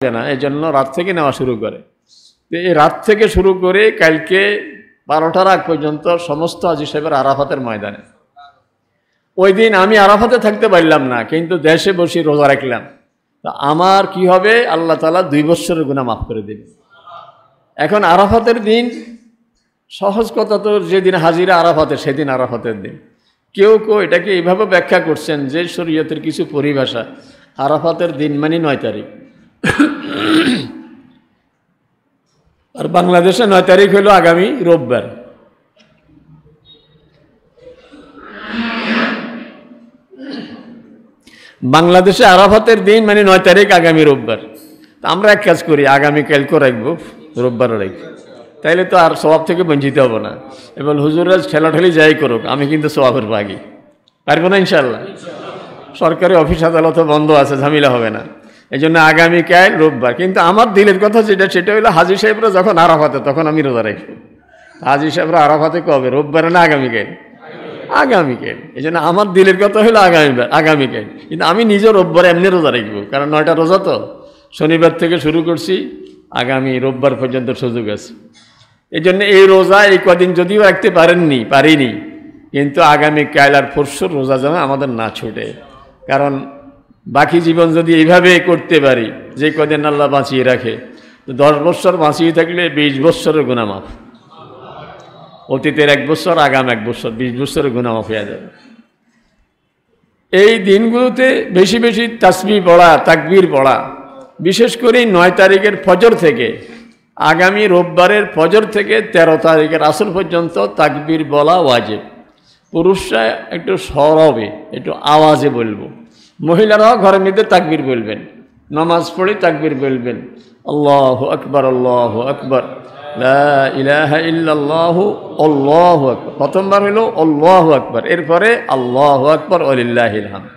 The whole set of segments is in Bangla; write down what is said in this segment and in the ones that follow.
না, এই জন্য রাত থেকে নেওয়া শুরু করে। এই রাত থেকে শুরু করে কালকে 12টার আগ পর্যন্ত সমস্ত হাজী সাহেবের আরাফাতের ময়দানে। ওই দিন আমি আরাফাতে থাকতে পারলাম না, কিন্তু দেশে বসে রোজা রাখলাম। তা আমার কি হবে? আল্লাহ তাআলা 2 বছরের গুনাহ মাফ করে দেবেন। এখন আরাফাতের দিন সহজ কথা, তো যেদিন হাজিরা আরাফাতে সেদিন আরাফাতের দিন। কেউ কেউ এটাকে এইভাবে ব্যাখ্যা করছেন যে শরীয়তের কিছু পরিভাষা, আরাফাতের দিন মানে 9 তারিখ, আর বাংলাদেশে 9 তারিখ হলো আগামী রোববার। বাংলাদেশে আরাফাতের দিন মানে 9 তারিখ আগামী রোববার। আমরা এক কাজ করি, আগামীকালকে রাখবো, রোববারও রাখবো, তাইলে তো আর সওয়াব থেকে বঞ্চিত হবো না। এবং হুজুররাজ ঠেলাঠেলি যাই করুক, আমি কিন্তু সওয়াবের ভাগী, পারবো না ইনশাল্লাহ। সরকারি অফিস আদালত বন্ধ আছে, ঝামেলা হবে না। এই জন্য আগামীকাল রোববার। কিন্তু আমার দিলের কথা যেটা, সেটা হলো হাজী সাহেবরা যখন আরাফাতে তখন আমি রোজা রাখবো। হাজী সাহেবরা আরাফাতে কবে? রোববারে না আগামীকাল? আগামীকাল। এই জন্য আমার দিলের কথা হলো আগামীকাল। কিন্তু আমি নিজে রোববারে এমনি রোজা রাখবো, কারণ 9টা রোজা তো শনিবার থেকে শুরু করছি, আগামী রোববার পর্যন্ত সুযোগ আছে। এই জন্য এই রোজা এই কদিন যদিও রাখতে পারিনি, কিন্তু আগামীকাল আর পরশুর রোজা যেন আমাদের না ছুটে। কারণ বাকি জীবন যদি এইভাবে করতে পারি, যে কদিন আল্লাহ বাঁচিয়ে রাখে, তো 10 বছর বাঁচিয়ে থাকলে 20 বছরের গুনাহ মাফ। অতীতের 1 বছর, আগাম 1 বছর, 20 বছরের গুনাহ মাফ হয়ে যাবে। এই দিনগুলোতে বেশি বেশি তাসবিহ পড়া, তাকবীর পড়া, বিশেষ করে 9 তারিখের ফজর থেকে আগামী রোববারের ফজর থেকে 13 তারিখের আসর পর্যন্ত তাকবীর বলা ওয়াজিব। পুরুষরা একটু সরবে, একটু আওয়াজে বলবো, মহিলারাও ঘরের মধ্যে তাকবীর বলবেন, নামাজ পড়ে তাকবীর বলবেন, আল্লাহু আকবার, আল্লাহু আকবার, লা ইলাহা ইল্লাল্লাহু, আল্লাহু আকবার। প্রথমবার হলো আল্লাহু আকবার, এরপরে আল্লাহু আকবার ওয়ালিল্লাহিল হামদ।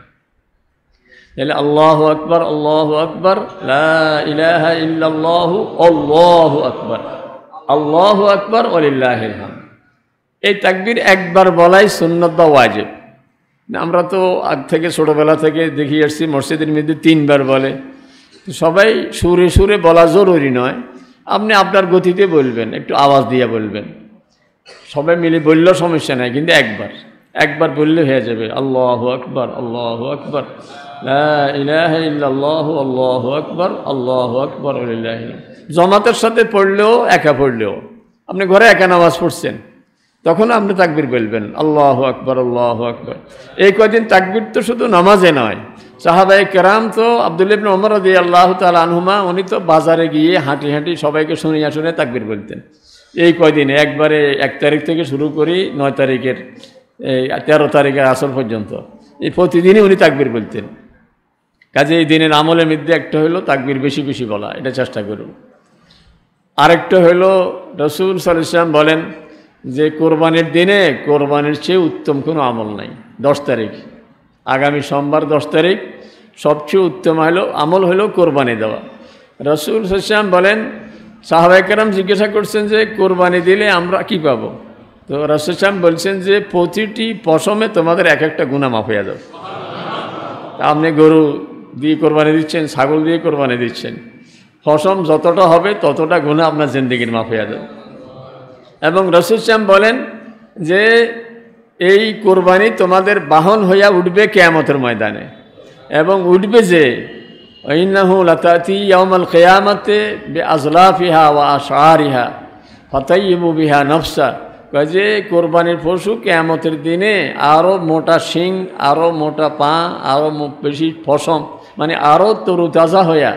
তাহলে আল্লাহু আকবার, আল্লাহু আকবার, লা ইলাহা ইল্লাল্লাহু, আল্লাহু আকবার, আল্লাহু আকবার ওয়ালিল্লাহিল হামদ। এই তাকবীর একবার বলাই সুন্নাত বা ওয়াজিব। আমরা তো আগ থেকে ছোটোবেলা থেকে দেখি আসছি মসজিদের মধ্যে 3 বার বলে। সবাই সুরে সুরে বলা জরুরি নয়, আপনি আপনার গতিতে বলবেন, একটু আওয়াজ দিয়ে বলবেন, সবাই মিলে বললেও সমস্যা নাই, কিন্তু একবার বললে হয়ে যাবে। আল্লাহু আকবার, আল্লাহু আকবার, লা ইলাহা ইল্লাল্লাহু, আল্লাহু আকবার, আল্লাহু আকবার ওয়ালিল্লাহিল হামদ। জামাতের সাথে পড়লেও, একা পড়লেও, আপনি ঘরে একা নামাজ পড়ছেন, তখন আপনি তাকবীর বলবেন, আল্লাহু আকবার, আল্লাহু আকবার। এই কয়দিন তাকবীর তো শুধু নামাজে নয়, সাহাবায়ে কেরাম তো আব্দুল্লাহ ইবনে ওমর রাদিয়াল্লাহু তাআলা আনহুমা, উনি তো বাজারে গিয়ে হাঁটি হাঁটি সবাইকে শুনে তাকবীর বলতেন। এই কয়দিনে একবারে 1 তারিখ থেকে শুরু করি 9 তারিখের 13 তারিখের আসর পর্যন্ত, এই প্রতিদিনই উনি তাকবীর বলতেন। কাজে এই দিনের আমলের মধ্যে একটা হলো তাকবীর বেশি বেশি বলা, এটা চেষ্টা করব। আরেকটা হলো রাসূল সাল্লাল্লাহু আলাইহি ওয়াসাল্লাম বলেন যে কোরবানির দিনে কোরবানির চেয়ে উত্তম কোনো আমল নাই। 10 তারিখ, আগামী সোমবার 10 তারিখ, সবচেয়ে উত্তম আমল হলো কোরবানি দেওয়া। রাসূল সাল্লাল্লাহু আলাইহি ওয়াসাল্লাম বলেন, সাহাবায়ে কেরাম জিজ্ঞাসা করছেন যে কোরবানি দিলে আমরা কি পাবো? তো রাসূল সাল্লাল্লাহু আলাইহি ওয়াসাল্লাম বলছেন যে প্রতিটি পশমে তোমাদের এক একটা গুনাহ মাফ হয়ে যাবে। আপনি গরু দিয়ে কোরবানি দিচ্ছেন, ছাগল দিয়ে কোরবানি দিচ্ছেন, পশম যতটা হবে ততটা গুনাহ আপনার জিন্দেগির মাফ হয়ে যাবে। এবং রাসূল সাল্লাল্লাহু আলাইহি ওয়াসাল্লাম বলেন যে এই কোরবানি তোমাদের বাহন হইয়া উঠবে কিয়ামতের ময়দানে, এবং উঠবে যে ইন্নাহু লাতাতি ইয়াউমাল কিয়ামাতি বিআজলাফিহা ওয়া আশআরিহা ফাতাইয়িবু বিহা নাফসা। কাজে কোরবানির পশু কিয়ামতের দিনে আরও মোটা শিং, আরও মোটা পা, আরও বেশি পশম, মানে আরও তরুতাজা হইয়া,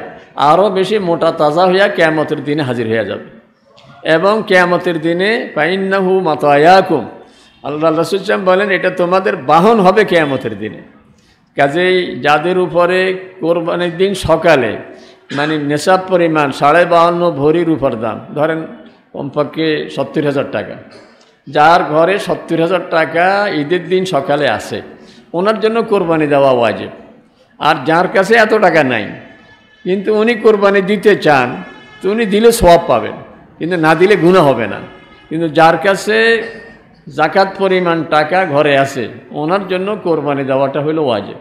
আরও বেশি মোটা তাজা হইয়া কিয়ামতের দিনে হাজির হয়ে যাবে। এবং কিয়ামতের দিনে ফাইন্নাহু মাতায়াকুম, আল্লাহ রাসূল সাল্লাল্লাহু আলাইহি ওয়াসাল্লাম বলেন এটা তোমাদের বাহন হবে কিয়ামতের দিনে। কাজেই যাদের উপরে কোরবানির দিন সকালে মানে নেশাব পরিমাণ 52.5 ভরির উপর দাম, ধরেন কমপক্ষে 70,000 টাকা, যার ঘরে 70,000 টাকা ঈদের দিন সকালে আসে, ওনার জন্য কোরবানি দেওয়া ওয়াজিব। আর যার কাছে এত টাকা নাই কিন্তু উনি কোরবানি দিতে চান, তো উনি দিলে সওয়াব পাবেন, কিন্তু না দিলে গুনাহ হবে না। কিন্তু যার কাছে জাকাত পরিমাণ টাকা ঘরে আছে, ওনার জন্য কোরবানি দেওয়াটা হলো ওয়াজিব।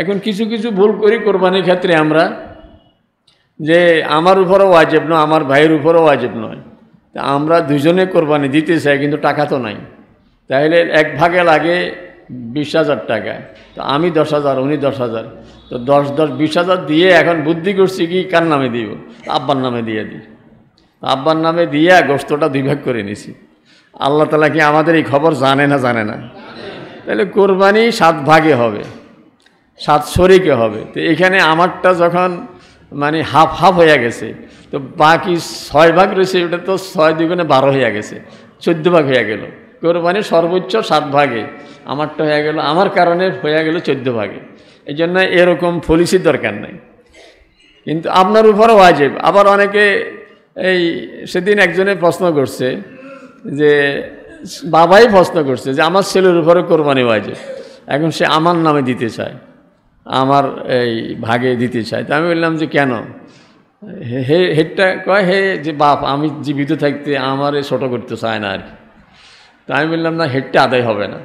এখন কিছু কিছু ভুল করি কোরবানির ক্ষেত্রে আমরা, যে আমার উপরও ওয়াজিব নয়, আমার ভাইয়ের উপরও ওয়াজিব নয়, তা আমরা দুজনে কোরবানি দিতে চাই কিন্তু টাকা তো নাই, তাহলে এক ভাগে লাগে 20,000 টাকা, তো আমি 10,000, উনি 10,000, তো 10 20,000 দিয়ে এখন বুদ্ধি করছি কি কার নামে দিব, আব্বার নামে দিয়ে দিই। আব্বার নামে দিয়ে গোশতটা 2 ভাগ করে নিছি। আল্লাহ তাআলা কি আমাদের এই খবর জানে না? জানে না? তাহলে কোরবানি 7 ভাগে হবে, 7 শরিকে হবে। তো এখানে আমারটা যখন মানে হাফ হাফ হয়ে গেছে, তো বাকি 6 ভাগ রয়েছে, ওটা তো 6 দ্বিগুণে 12 হয়ে গেছে, 14 ভাগ হয়ে গেল। কোরবানি সর্বোচ্চ 7 ভাগে, আমারটা হয়ে গেল, আমার কারণে হয়ে গেল 14 ভাগে। এই জন্য এরকম পলিসির দরকার নাই, কিন্তু আপনার উপরও ওয়াজিব। আবার অনেকে এই সেদিন একজনে প্রশ্ন করছে যে বাবাই প্রশ্ন করছে যে আমার ছেলের উপরে কোরবানি ওয়াজিব, এখন সে আমার নামে দিতে চায়, আমার এই ভাগে দিতে চায়। তা আমি বললাম যে কেন? হেডটা কয় হে যে বাপ আমি জীবিত থাকতে আমার ছোটো করতে চায় না আর কি। তা আমি বললাম না, হেডটা আদায় হবে না,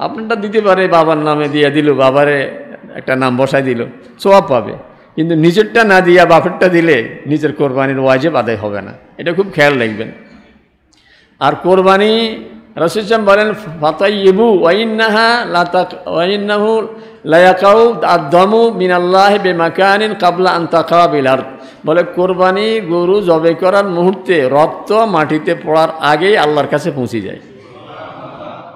আপনারটা দিতে পারে, বাবার নামে দিয়ে দিল, বাবারে একটা নাম বসাই দিল, সওয়াব পাবে, কিন্তু নিজেরটা না দিয়া বাপেরটা দিলে নিজের কোরবানির ওয়াজিব আদায় হবে না, এটা খুব খেয়াল রাখবেন। আর কোরবানি রাসূল সাল্লাল্লাহু বলেন ফাতাইয়িবু ওয়াইন্নাহু লায়াকাউ আদ-দামু মিনাল্লাহি বিমাকানিন ক্বাবলা আন তাকাওয়া বিল আরদ, বলে কোরবানি গরু জবে করার মুহূর্তে রক্ত মাটিতে পড়ার আগেই আল্লাহর কাছে পৌঁছে যায়।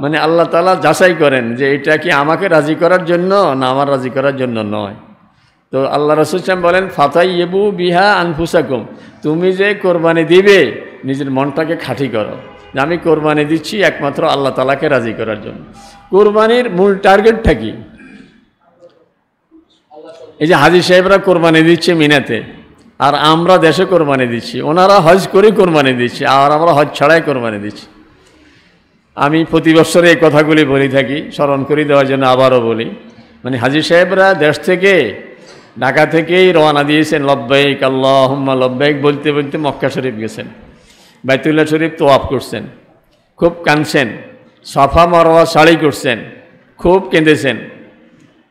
মানে আল্লাহ তাআলা যাচাই করেন যে এটা কি আমাকে রাজি করার জন্য না আমার রাজি করার জন্য নয়। তো আল্লাহ রাসূল সাল্লাল্লাহু বলেন ফাতাইয়িবু বিহা আনফুসাকুম, তুমি যে কোরবানি দিবে নিজের মনটাকে খাঁটি করো, যে আমি কোরবানি দিচ্ছি একমাত্র আল্লাহ তাআলাকে রাজি করার জন্য। কোরবানির মূল টার্গেটটা কি? এই যে হাজী সাহেবরা কোরবানি দিচ্ছে মিনাতে, আর আমরা দেশে কোরবানি দিচ্ছি, ওনারা হজ করে কোরবানি দিচ্ছি, আর আমরা হজ ছাড়াই কোরবানি দিচ্ছি। আমি প্রতি বছরে এই কথাগুলি বলে থাকি, স্মরণ করে দেওয়ার জন্য আবারও বলি। মানে হাজী সাহেবরা দেশ থেকে ঢাকা থেকেই রওনা দিয়েছেন, লব্বাইক আল্লাহুম্মা লব্বাইক বলতে বলতে মক্কা শরীফ গেছেন, বাইতুল্লাহ শরীফ তোয়াফ করছেন, খুব কাঁদছেন, সাফা মারওয়া সাড়ি করছেন, খুব কেঁদেছেন,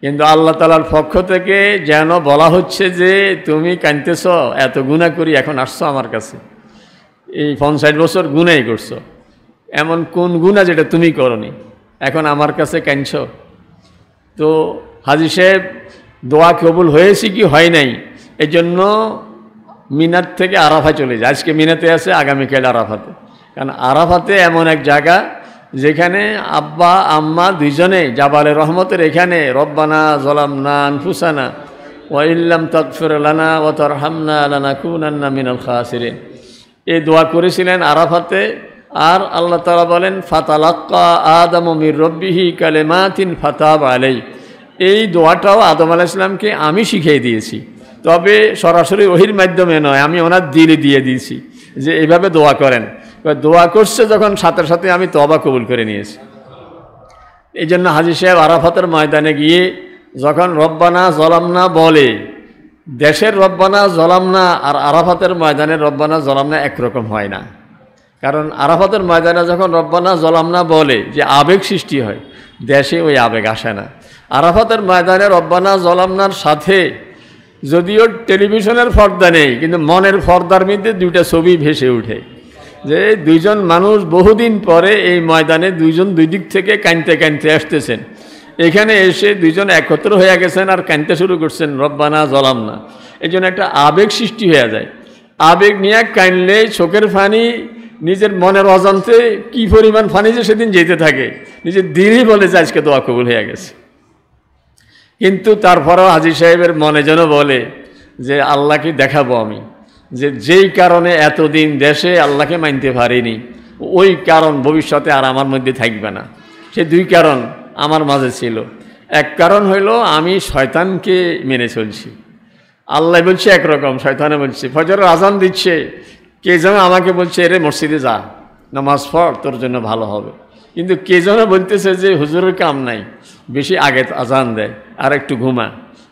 কিন্তু আল্লাহ তাআলার পক্ষ থেকে যেন বলা হচ্ছে যে তুমি কাঁদতেছ, এত গুনাহ করি এখন আসছো আমার কাছে, এই 50 বছর গুনাহই করছো, এমন কোন গুনাহ যেটা তুমি করনি, এখন আমার কাছে কাঁদছো? তো হাজী সাহেব দোয়া কবুল হয়েছে কি হয় নাই, এই জন্য মিনার থেকে আরাফা চলে যায়। আজকে মিনাতে আছে, আগামীকাল আরাফাতে। কারণ আরাফাতে এমন এক জায়গা যেখানে আব্বা আম্মা দুইজনে জাবালে রহমতের এখানে রব্বানা যালামনা আনফুসানা ওয়া ইল্লাম তাগফির লানা ওয়া তারহামনা লানাকুনান্না মিনাল খাসিরিন, এই দোয়া করেছিলেন আরাফাতে। আর আল্লাহ তাআলা বলেন ফাতালাক্কা আদামু মির রাব্বিহি কালিমাতিন ফাতাবা আলাইহি, এই দোয়াটাও আদম আলাইহিস সালামকে আমি শিখিয়ে দিয়েছি, তবে সরাসরি ওহির মাধ্যমে নয়, আমি ওনার দিলে দিয়ে দিয়েছি যে এইভাবে দোয়া করেন। দোয়া করছে যখন, সাথে সাথে আমি তওবা কবুল করে নিয়েছি। এই জন্য হাজী সাহেব আরাফাতের ময়দানে গিয়ে যখন রব্বানা যালামনা বলে, দেশের রব্বানা যালামনা আর আরাফাতের ময়দানের রব্বানা যালামনা একরকম হয় না। কারণ আরাফাতের ময়দানে যখন রব্বানা যালামনা বলে যে আবেগ সৃষ্টি হয়, দেশে ওই আবেগ আসে না। আরাফাতের ময়দানে রব্বানা যালামনার সাথে যদিও টেলিভিশনের পর্দা নেই, কিন্তু মনের পর্দার মধ্যে 2টা ছবি ভেসে ওঠে, যে দুইজন মানুষ বহুদিন পরে এই ময়দানে দুইজন দুই দিক থেকে কাঁদতে কাঁদতে আসতেছেন, এখানে এসে দুইজন একত্র হয়ে গেছেন আর কাঁদতে শুরু করছেন রব্বানা যালামনা। এই জন্য একটা আবেগ সৃষ্টি হয়ে যায়। আবেগ নিয়ে কাঁদলে চোখের পানি নিজের মনের অজান্তে কি পরিমাণ পানি যে সেদিন যেতে থাকে, নিজের দিনই বলে যে আজকে দোয়া কবুল হয়ে গেছে। কিন্তু তারপরেও হাজী সাহেবের মনে যেন বলে যে আল্লাহকে দেখাবো আমি, যে যেই কারণে এতদিন দেশে আল্লাহকে মানতে পারিনি, ওই কারণ ভবিষ্যতে আর আমার মধ্যে থাকবে না। সে 2 কারণ আমার মাঝে ছিল। এক কারণ হইল আমি শয়তানকে মেনে চলছি, আল্লাহ বলছে একরকম, শয়তানে বলছে। ফজরের আজান দিচ্ছে, কে যেন আমাকে বলছে এরে মসজিদে যা, নামাজ পড়, তোর জন্য ভালো হবে। কিন্তু কে যেন বলতেছে যে হুজুরের কাম নাই, বেশি আগে আজান দেয়, আর একটু ঘুমা,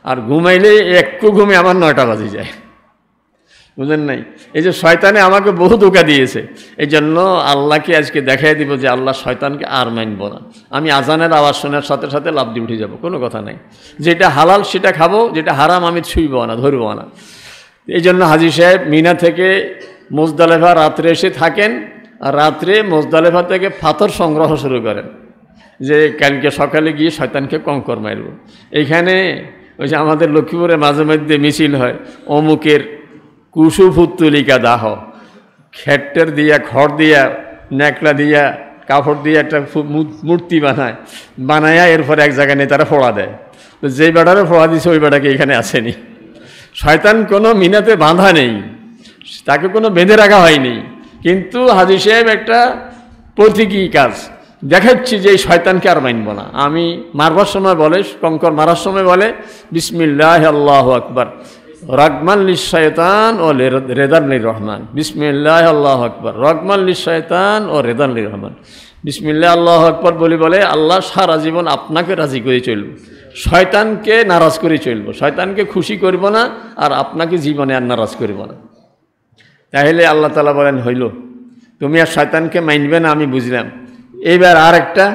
আর ঘুমাইলে একটু ঘুমে আমার 9টা বাজে যায়, বুঝলেন নাই? এই যে শয়তানে আমাকে বহু ধোঁকা দিয়েছে। এই জন্য আল্লাহকে আজকে দেখাই দিব যে আল্লাহ শয়তানকে আর মানব না। আমি আজানের আওয়াজ শোনার সাথে সাথে লাফ দিয়ে উঠে যাব, কোনো কথা নাই। যেটা হালাল সেটা খাবো, যেটা হারাম আমি ছুঁইব না, ধরব না। এই জন্য হাজী সাহেব মিনা থেকে মুজদালেফা রাত্রে এসে থাকেন, আর রাত্রে মুজদালেফা থেকে পাথর সংগ্রহ শুরু করেন যে কালকে সকালে গিয়ে শয়তানকে কঙ্কর মারব। এইখানে ওই যে আমাদের লক্ষ্মীপুরে মাঝে মধ্যে মিছিল হয়, অমুকের কুশুফুত্তুলিকা দাহ, খেট্টের দিয়া খড় দিয়া ন্যাকলা দিয়া কাপড় দিয়ে একটা মূর্তি বানায়া এরপরে এক জায়গায় নিয়ে তারা ফোড়া দেয়। তো যেই বেটারে ফোড়া দিছে ওই বেটাকে এখানে আসেনি। শয়তান কোনো মিনাতে বাঁধা নেই, তাকে কোনো বেঁধে রাখা হয়নি, কিন্তু হাজী সাহেব একটা প্রতীকী কাজ দেখাচ্ছি যে এই শয়তানকে আর মানব না। আমি মারবার সময় বলে, কঙ্কর মারার সময় বলে বিসমিল্লাহ আল্লাহু আকবার রগমান লিশ শয়তান ও রেদান লির রহমান, বিসমিল্লাহ আল্লাহু আকবার রগমান লিশ শয়তান ও রেদান লির রহমান। বিসমিল্লাহ আল্লাহু আকবার বলে আল্লাহ সারা জীবন আপনাকে রাজি করে চলব, শয়তানকে নারাজ করে চলব, শয়তানকে খুশি করব না, আর আপনাকে জীবনে আর নারাজ করব না। তাহলে আল্লাহ তাআলা বলেন হইল, তুমি আর শয়তানকে মানবে না, আমি বুঝলাম। এইবার আরেকটা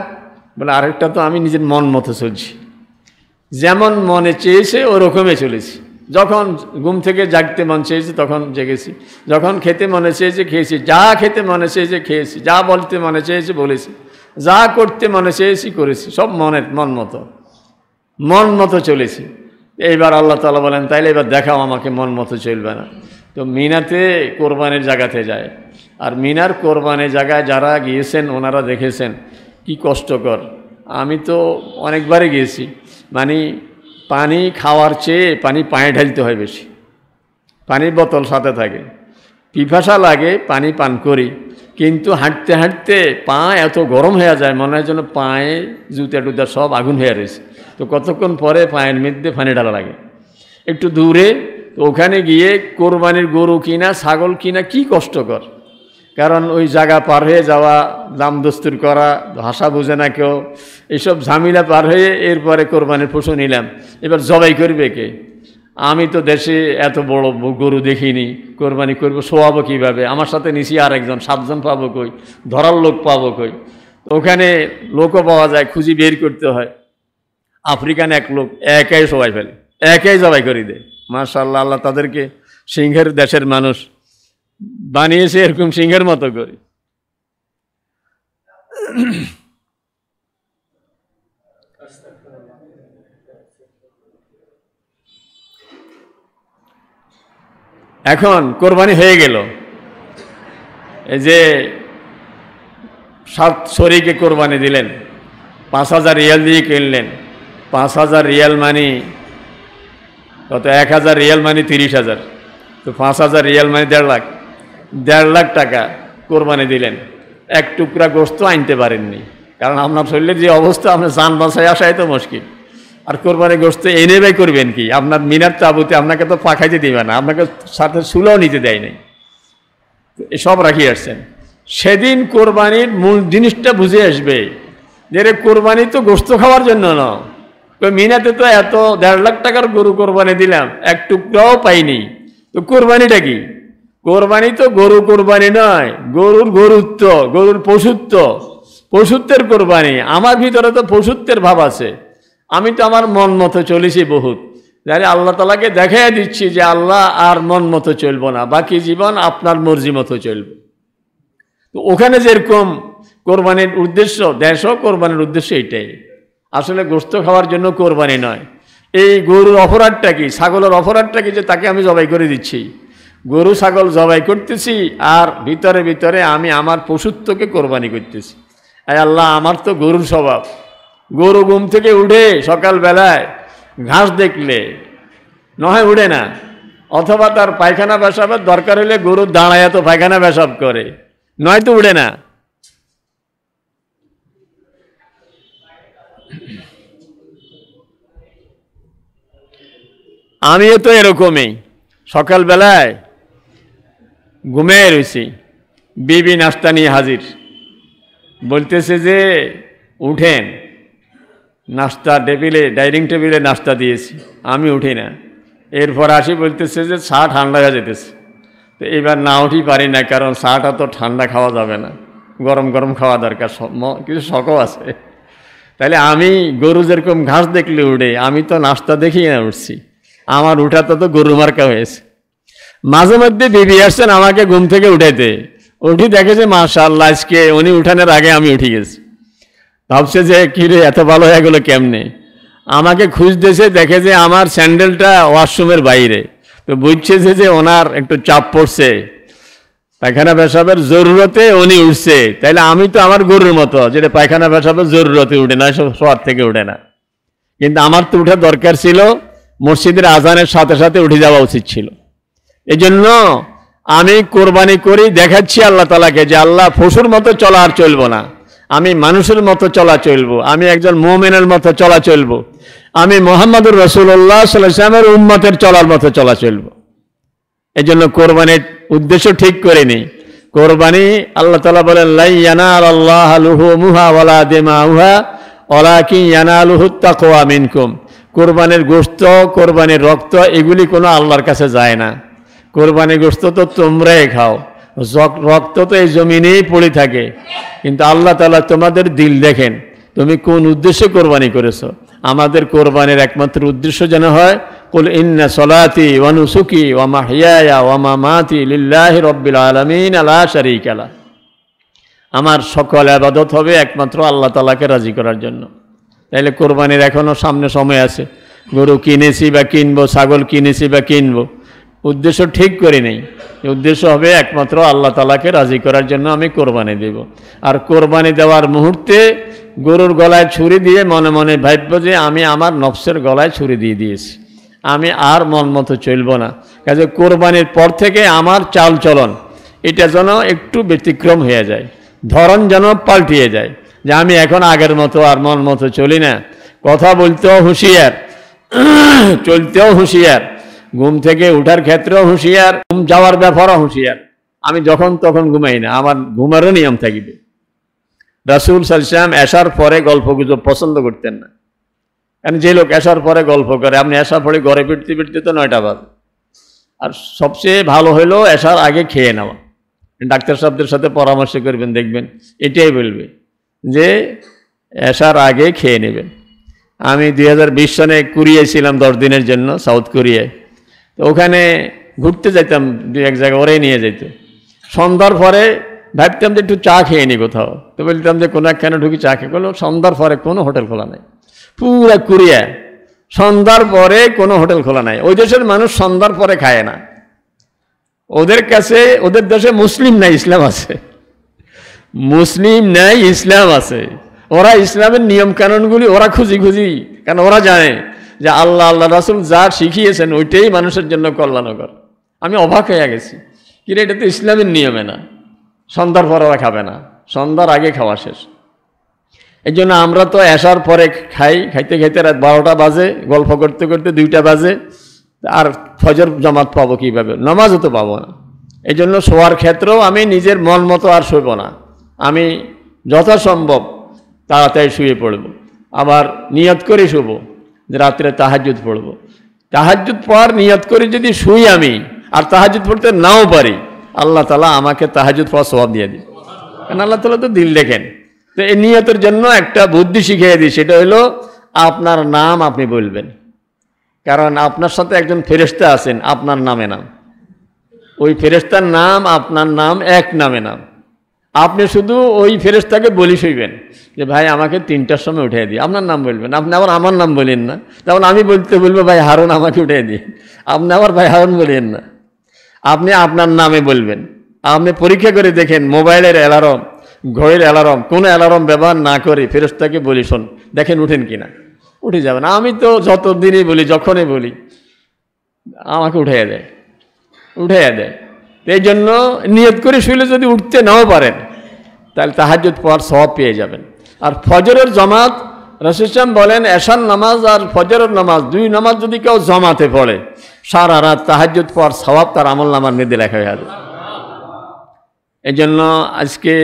বলে, আরেকটা তো আমি নিজের মন মতো চলছি, যেমন মনে চেয়েছে ওরকমই চলেছি। যখন ঘুম থেকে জাগতে মন চেয়েছে তখন জেগেছি, যখন খেতে মনে চেয়েছে খেয়েছি, যা খেতে মনে চেয়েছে খেয়েছি, যা বলতে মনে চেয়েছে বলেছি, যা করতে মনে চেয়েছি করেছি, সব মন মতো চলেছি। এইবার আল্লাহ তাআলা বলেন তাইলে এবার দেখাও আমাকে মন মতো চলবে না। তো মিনাতে কোরবানির জায়গাতে যায়, আর মিনার কোরবানির জায়গায় যারা গিয়েছেন ওনারা দেখেছেন কি কষ্টকর। আমি তো অনেকবারই গিয়েছি, মানে পানি খাওয়ার চেয়ে পানি পায়ে ঢালতে হয় বেশি, পানির বোতল সাথে থাকে, পিপাসা লাগে পানি পান করি, কিন্তু হাঁটতে হাঁটতে পা এত গরম হয়ে যায় মনে হয় যেন পায়ে জুতা টুতা সব আগুন হয়ে রয়েছে। তো কতক্ষণ পরে পায়ের মধ্যে পানি ঢালা লাগে। একটু দূরে, তো ওখানে গিয়ে কোরবানির গরু কিনা ছাগল কিনা কি কষ্টকর, কারণ ওই জায়গা পার হয়ে যাওয়া, দাম দস্তুর করা, ভাষা বোঝে না কেউ, এইসব ঝামেলা পার হয়ে এরপরে কোরবানির পশু নিলাম, এবার জবাই করবে কে? আমি তো দেশে এত বড় গরু দেখিনি, কোরবানি করব শোয়াবো কীভাবে? আমার সাথে নিচি আর একজন, 7 জন পাবো কই, ধরার লোক পাবো কই? ওখানে লোকও পাওয়া যায়, খুঁজি বের করতে হয়। আফ্রিকান এক লোক একাই সবাই ফেলে, একাই জবাই করে দেয়। মাশাআল্লাহ, আল্লাহ তাদেরকে সিংহের দেশের মানুষ বানিয়েছে এরকম সিংহের মতো করে। এখন কোরবানি হয়ে গেল, এই যে 7 শরীকে কোরবানি দিলেন, 5000 রিয়াল দিয়ে কিনলেন। 5000 রিয়াল মানে কত? 1000 রিয়াল মানে 30,000, তো 5000 রিয়াল মানে 1.5 লাখ। 1.5 লাখ টাকা কোরবানি দিলেন, এক টুকরা গোস্ত আনতে পারেননি, কারণ আপনার শরীরের যে অবস্থা, আপনার জান বাঁচায় আসাই তো মুশকিল। আর কোরবানি গোস্ত এনে বাই করবেন কি? আপনার মিনার তাবুতে আপনাকে তো পাখাইতে দিবে না, আপনাকে সাথে চুলাও নিতে দেয় নাই, এসব রাখি আসছেন। সেদিন কোরবানির মূল জিনিসটা বুঝে আসবে যে কোরবানি তো গোস্ত খাওয়ার জন্য না। মিনাতে তো এত 1.5 লাখ টাকার গরু কোরবানি দিলাম, এক টুকরাও পাইনি, তো কোরবানিটা কি? কোরবানি তো গরু কোরবানি নয়, গরুর গরুত্ব, গরুর পশুত্ব, পশুত্বের কোরবানি। আমার ভিতরে তো পশুত্বের ভাব আছে, আমি তো আমার মন মতো চলেছি বহুত, যারে আল্লাহ তাআলাকে দেখাই দিচ্ছি যে আল্লাহ আর মন মতো চলবো না, বাকি জীবন আপনার মর্জি মতো চলবে। তো ওখানে যেরকম কোরবানির উদ্দেশ্য, দেশও কোরবানির উদ্দেশ্য এইটাই, আসলে গোস্ত খাওয়ার জন্য কোরবানি নয়। এই গরুর অপরাধটা কি, ছাগলের অপরাধটা কি যে তাকে আমি জবাই করে দিচ্ছি? গরু ছাগল জবাই করতেছি আর ভিতরে ভিতরে আমি আমার পশুত্বকে কোরবানি করতেছি। আল্লাহ, আমার তো গরুর স্বভাব, গরু ঘুম থেকে উঠে সকালবেলায় ঘাস দেখলে নয় উঠে না, অথবা তার পায়খানা পেশাবের দরকার হলে গরু দাঁড়ায় তো পায়খানা পেশাব করে, নয়তো উঠে না। আমিও তো এরকমই, সকালবেলায় ঘুমিয়ে রয়েছি, বিবি নাস্তা নিয়ে হাজির, বলতেছে যে উঠেন, নাস্তা টেবিলে, ডাইনিং টেবিলে নাস্তা দিয়েছি, আমি উঠি না। এরপর আসি বলতেছে যে চা ঠান্ডা হয়ে যেতেছে। তো এবার না উঠি পারি না, কারণ চাটা তো ঠান্ডা খাওয়া যাবে না, গরম গরম খাওয়া দরকার, কিছু শখও আছে। তাহলে আমি গরু যেরকম ঘাস দেখলে উঠে, আমি তো নাস্তা দেখি না উঠছি, আমার উঠাতে তো গরু মার্কা হয়েছে। মাঝে মধ্যে বিবি আসছেন আমাকে ঘুম থেকে উঠাইতে, উঠি দেখেছে মাশাআল্লাহ আজকে উনি উঠানোর আগে আমি উঠে গেছি। ভাবছে যে কী রে এত ভালো হয়ে গেলো কেমনে, আমাকে খুঁজতেছে, দেখে যে আমার স্যান্ডেলটা ওয়াশরুমের বাইরে। তো বুঝছে যে ওনার একটু চাপ পড়ছে, পায়খানা পেশাবের জরুরতে উনি উঠছে। তাইলে আমি তো আমার গরুর মতো যেটা পায়খানা পেশাবের জরুরতে উঠে না, শোয়ার থেকে উঠে না, কিন্তু আমার তো উঠার দরকার ছিল, মসজিদের আজানের সাথে সাথে উঠে যাওয়া উচিত ছিল। এই জন্য আমি কোরবানি করি, দেখাচ্ছি আল্লাহ তাআলাকে যে আল্লাহ পশুর মতো চলা আর চলবো না, আমি মানুষের মতো চলা চলবো, আমি একজন মুমিনের মতো চলা চলবো, আমি মুহাম্মদুর রাসূলুল্লাহ সাল্লাল্লাহু আলাইহি ওয়াসাল্লামের উম্মতের চলার মতো চলা চলবো। এই জন্য কোরবানির উদ্দেশ্য ঠিক করে নিই। কোরবানি আল্লাহ তাআলা বলেন লা ইয়ানালাল্লাহু লুহুমুহা ওয়ালা দিমাউহা ওয়ালাকিন ইয়ানালুহুত তাকওয়া মিনকুম। কোরবানির গোশত, কোরবানির রক্ত এগুলি কোনো আল্লাহর কাছে যায় না। কোরবানির গোশত তো তোমরাই খাও, রক্ত তো এই জমিনেই পড়ে থাকে, কিন্তু আল্লাহ তাআলা তোমাদের দিল দেখেন, তুমি কোন উদ্দেশ্যে কোরবানি করেছো। আমাদের কোরবানির একমাত্র উদ্দেশ্য যেন হয় কুল ইন্না সলাতি ওয়া নুসুকি ওয়া মাহইয়ায়া ওয়া মামাতি লিল্লাহি রাব্বিল আলামিন লা শারীকা লাহ। আমার সকল ইবাদত হবে একমাত্র আল্লাহ তাআলাকে রাজি করার জন্য। তাইলে কোরবানির এখনো সামনে সময় আছে, গরু কিনেছি বা কিনবো, ছাগল কিনেছি বা কিনবো, উদ্দেশ্য ঠিক করে নেই। উদ্দেশ্য হবে একমাত্র আল্লাহ তাআলাকে রাজি করার জন্য আমি কোরবানি দেব। আর কোরবানি দেওয়ার মুহূর্তে গরুর গলায় ছুরি দিয়ে মনে মনে ভাববো যে আমি আমার নফসের গলায় ছুরি দিয়ে দিয়েছি, আমি আর মন মতো চলবো না। কাজে কোরবানির পর থেকে আমার চাল চলন এটা যেন একটু ব্যতিক্রম হয়ে যায়, ধরন যেন পাল্টিয়ে যায়, যে আমি এখন আগের মতো আর মন মতো চলি না। কথা বলতেও হুঁশিয়ার, চলতেও হুঁশিয়ার, ঘুম থেকে উঠার ক্ষেত্রেও হুঁশিয়ার, ঘুম যাওয়ার ব্যাপারও হুঁশিয়ার। আমি যখন তখন ঘুমাই না, আমার ঘুমারও নিয়ম থাকবে। রাসূল সাল্লাল্লাহু আলাইহি ওয়াসাল্লাম এশার পরে গল্পগুজব পছন্দ করতেন না। কারণ যে লোক এশার পরে গল্প করে, আপনি এশা পরে ঘরে ফিরতে ফিরতে তো 9টা বাজে। আর সবচেয়ে ভালো হলো এশার আগে খেয়ে নেওয়া। ডাক্তার সাহেবদের সাথে পরামর্শ করবেন, দেখবেন এটাই বলবে যে এশার আগে খেয়ে নেবেন। আমি 2020 সনে কোরিয়ায় ছিলাম 10 দিনের জন্য, সাউথ কোরিয়ায়। তো ওখানে ঘুরতে যেতাম, দু এক জায়গায় ওরাই নিয়ে যেত। সন্ধ্যার পরে ভাবতাম যে একটু চা খেয়ে নি কোথাও, তো বলতাম যে কোনো একখানে ঢুকি চা খেয়ে। বললো সন্ধ্যার পরে কোনো হোটেল খোলা নাই, পুরা কোরিয়া সন্ধ্যার পরে কোনো হোটেল খোলা নাই। ওই দেশের মানুষ সন্ধ্যার পরে খায় না, ওদের কাছে, ওদের দেশে মুসলিম নাই ইসলাম আছে, মুসলিম নাই ইসলাম আছে। ওরা ইসলামের নিয়ম কানুনগুলি ওরা খুঁজি খুঁজি, কারণ ওরা জানে যে আল্লাহ আল্লাহ রাসূল যা শিখিয়েছেন ওইটাই মানুষের জন্য কল্যাণকর। আমি অবাক হয়ে গেছি, কিরে এটা তো ইসলামের নিয়মে না, সন্ধ্যার পর ওরা খাবে না, সন্ধ্যার আগে খাওয়া শেষ। এই জন্য আমরা তো এশার পরে খাই, খাইতে খাইতে রাত 12টা বাজে, গল্প করতে করতে 2টা বাজে, আর ফজর জামাত পাবো কীভাবে, নামাজও তো পাবো না। এই জন্য শোয়ার ক্ষেত্রেও আমি নিজের মন মতো আর শোব না, আমি যথাসম্ভব তাড়াতাড়ি শুয়ে পড়ব। আবার নিয়ত করে শুব যে রাত্রে তাহাজ্জুদ পড়ব। তাহাজ্জুদ পড়ার নিয়ত করে যদি শুই আমি আর তাহাজ্জুদ পড়তে নাও পারি, আল্লাহ তাআলা আমাকে তাহাজ্জুদ পড়ার সওয়াব দিয়ে দিন, কারণ আল্লাহ তাআলা তো দিল দেখেন। তো এই নিয়তের জন্য একটা বুদ্ধি শিখিয়ে দিই, সেটা হলো আপনার নাম আপনি বলবেন, কারণ আপনার সাথে একজন ফেরেশতা আছেন আপনার নামে নাম, ওই ফেরেশতার নাম আপনার নাম এক নামে নাম। আপনি শুধু ওই ফেরেশতাকে বলি শুইবেন যে ভাই আমাকে 3টার সময় উঠিয়ে দিই, আপনার নাম বলবেন। আপনি আবার আমার নাম বলেন না, তখন আমি বলবো ভাই হারুন আমাকে উঠিয়ে দিই, আপনি আবার ভাই হারুন বলেন না, আপনি আপনার নামে বলবেন। আপনি পরীক্ষা করে দেখেন মোবাইলের অ্যালার্ম, ঘড়ির অ্যালার্ম, কোনো অ্যালার্ম ব্যবহার না করে ফেরেশতাকে বলি শোন, দেখেন উঠেন কিনা, উঠে যাবেন। আমি তো যতদিনই বলি, যখনই বলি আমাকে উঠাইয়া দেয়। এই জন্য নিয়ত করে শুইলে যদি উঠতে নাও পারেন তাহলে তাহাজ্জুদ পড়ার সওয়াব পেয়ে যাবেন। আর ফজরের জামাত, রাসূল সাল্লাল্লাহু আলাইহি ওয়াসাল্লাম বলেন এশার নামাজ আর ফজরের নামাজ, 2 নামাজ যদি কেউ জামাতে পড়ে, সারা রাত তাহাজ্জুদ পড়ার সওয়াব তার আমলনামার মধ্যে লেখা হয়ে যাবে। এই জন্য আজকে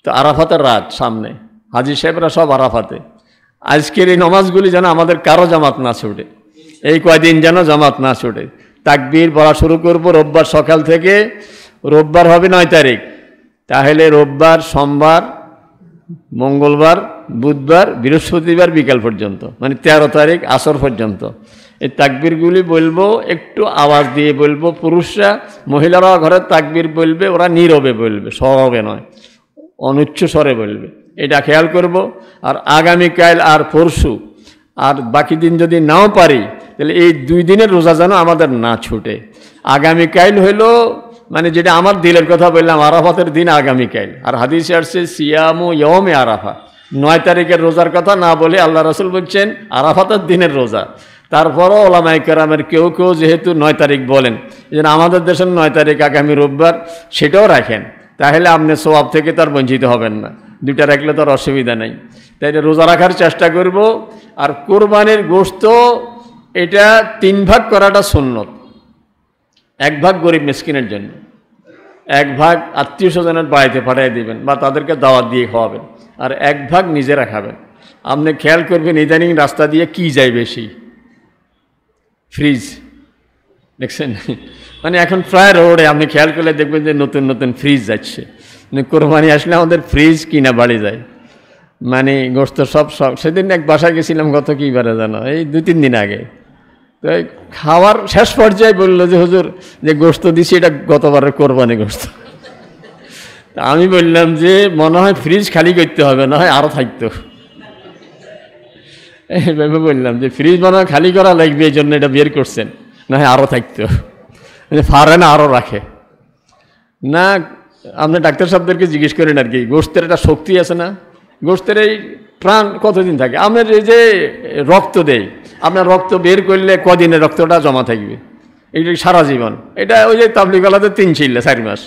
তো আরাফাতের রাত সামনে, হাজী সাহেবরা সব আরাফাতে। আজকের এই নামাজগুলি যেন আমাদের কারো জামাত না ছুটে, এই কয়দিন যেন জামাত না ছুটে। তাকবীর পড়া শুরু করব রোববার সকাল থেকে, রোববার হবে 9 তারিখ, তাহলে রোববার, সোমবার, মঙ্গলবার, বুধবার, বৃহস্পতিবার বিকাল পর্যন্ত, মানে 13 তারিখ আসর পর্যন্ত এই তাকবীরগুলি বলবো, একটু আওয়াজ দিয়ে বলবো। পুরুষরা, মহিলারাও ঘরে তাকবীর বলবে, ওরা নীরবে বলবে, স্বরে নয়, অনুচ্চ স্বরে বলবে। এটা খেয়াল করব। আর আগামীকাল আর পরশু আর বাকি দিন যদি নাও পারি, তাহলে এই 2 দিনের রোজা যেন আমাদের না ছুটে। আগামীকাল হইল মানে যেটা আমার দিলের কথা বললাম, আরাফাতের দিন আগামীকাল। আর হাদিসে আসছে সিয়ামু ইয়মে আরাফা, 9 তারিখের রোজার কথা না বলে আল্লাহ রাসূল বলছেন আরাফাতের দিনের রোজা। তারপরও ওলামায়ে কেরামের কেউ কেউ যেহেতু 9 তারিখ বলেন, এই জন্য আমাদের দেশের 9 তারিখ আগামী রোববার, সেটাও রাখেন, তাহলে আপনি সওয়াব থেকে তার বঞ্চিত হবেন না। 2টা রাখলে তার অসুবিধা নেই। তাই রোজা রাখার চেষ্টা করব। আর কোরবানির গোশত এটা 3 ভাগ করাটা সুন্নত। 1 ভাগ গরিব মিসকিনের জন্য, 1 ভাগ আত্মীয় স্বজনের বাড়িতে পাঠিয়ে দিবেন বা তাদেরকে দাওয়াত দিয়ে খাওয়াবেন, আর 1 ভাগ নিজেরা খাবেন। আপনি খেয়াল করবেন ইদানিং রাস্তা দিয়ে কি যায় বেশি? ফ্রিজ, দেখছেন? মানে এখন প্রায় রোডে আপনি খেয়াল করলে দেখবেন যে নতুন নতুন ফ্রিজ যাচ্ছে। মানে কোরবানি আসলে আমাদের ফ্রিজ কিনা বাড়ি যায়, মানে গোশত সব। সেদিন এক বাসায় গেছিলাম, গত কী বারে জানো, এই 2-3 দিন আগে। তো খাওয়ার শেষ পর্যায়ে বললো যে হুজুর, যে গোশত দিছি এটা গতবারের কোরবানি গোশত। আমি বললাম যে মনে হয় ফ্রিজ খালি করতে হবে, না হয় আরও থাকতো। এইভাবে বললাম যে ফ্রিজ মনে হয় খালি করা লাগবে, এই জন্য এটা বের করছেন, না হয় আরও থাকতো। পারে না আরও রাখে না। আপনি ডাক্তার সাহেবদেরকে জিজ্ঞেস করেন আর কি, গোশতের একটা শক্তি আছে না, গোশতের এই প্রাণ কতদিন থাকে। আপনার এই যে রক্ত দেয়, আপনার রক্ত বের করলে কদিনে রক্তটা জমা থাকবে? এইটা সারা জীবন। এটা ওই যে তাবলিগওয়ালাদের 3 ছিল 4 মাস।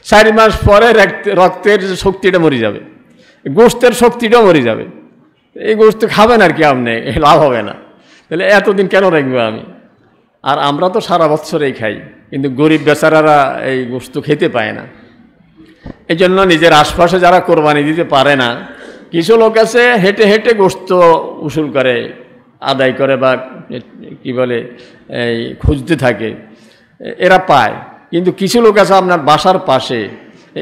4 মাস পরে রক্তের শক্তিটা মরে যাবে, গোশতের শক্তিটাও মরে যাবে। এই গোশত খাবেন আর কি, আপনি লাভ হবে না। তাহলে এতদিন কেন রাখবো আমি? আর আমরা তো সারা বছরেই খাই, কিন্তু গরিব বেচারারা এই গোশত খেতে পায় না। এই জন্য নিজের আশপাশে যারা কোরবানি দিতে পারে না, কিছু লোক আছে হেঁটে হেঁটে গোশত উসুল করে, আদায় করে, বা কি বলে এই খুঁজতে থাকে, এরা পায়। কিন্তু কিছু লোক আছে আপনার বাসার পাশে,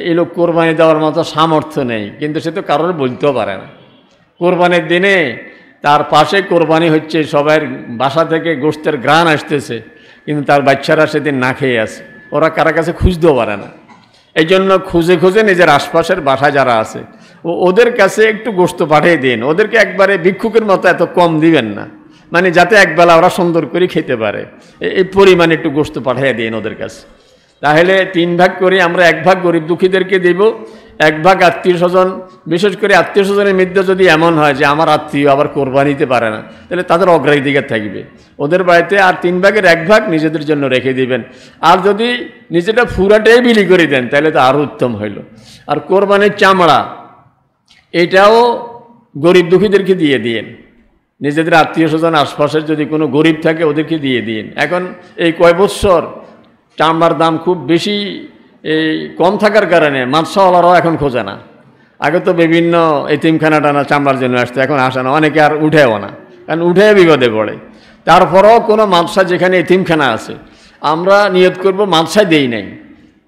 এই লোক কোরবানি দেওয়ার মতো সামর্থ্য নেই, কিন্তু সে তো কারোর বলতেও পারে না। কোরবানির দিনে তার পাশে কোরবানি হচ্ছে, সবার বাসা থেকে গোশতের ঘ্রাণ আসতেছে, কিন্তু তার বাচ্চারা সেদিন না খেয়ে আছে, ওরা কারো কাছে খুঁজতেও পারে না। এই জন্য খুঁজে খুঁজে নিজের আশপাশের বাসায় যারা আছে ওদের কাছে একটু গোশত পাঠিয়ে দিন। ওদেরকে একবারে ভিক্ষুকের মতো এত কম দিবেন না, মানে যাতে একবেলা ওরা সুন্দর করে খেতে পারে, এই পরিমাণে একটু গোশত পাঠিয়ে দিন ওদের কাছে। তাহলে 3 ভাগ করে আমরা 1 ভাগ গরিব দুঃখীদেরকে দেব, 1 ভাগ আত্মীয় স্বজন, বিশেষ করে আত্মীয় স্বজনের মধ্যে যদি এমন হয় যে আমার আত্মীয় আবার কোরবানি দিতে পারে না, তাহলে তাদের অগ্রাধিকার থাকবে ওদের বাড়িতে। আর 3 ভাগের 1 ভাগ নিজেদের জন্য রেখে দিবেন। আর যদি নিজেটা পুরাটাই বিলি করে দেন, তাহলে তো আরও উত্তম হইল। আর কোরবানির চামড়া এটাও গরিব দুঃখীদেরকে দিয়ে দিন। নিজেদের আত্মীয় স্বজন আশপাশের যদি কোনো গরিব থাকে ওদেরকে দিয়ে দিন। এখন এই কয় বছর চামড়ার দাম খুব বেশি এই কম থাকার কারণে মাছওয়ালারাও এখন খোঁজে না। আগে তো বিভিন্ন এতিমখানা টানা চামড়ার জন্য আসতো, এখন আসে না, অনেকে আর উঠেও না, কারণ উঠে বিপদে পড়ে। তারপরেও কোনো মাদ্রাসা যেখানে এতিমখানা আছে, আমরা নিয়ত করব মাদ্রাসায় দেই নাই,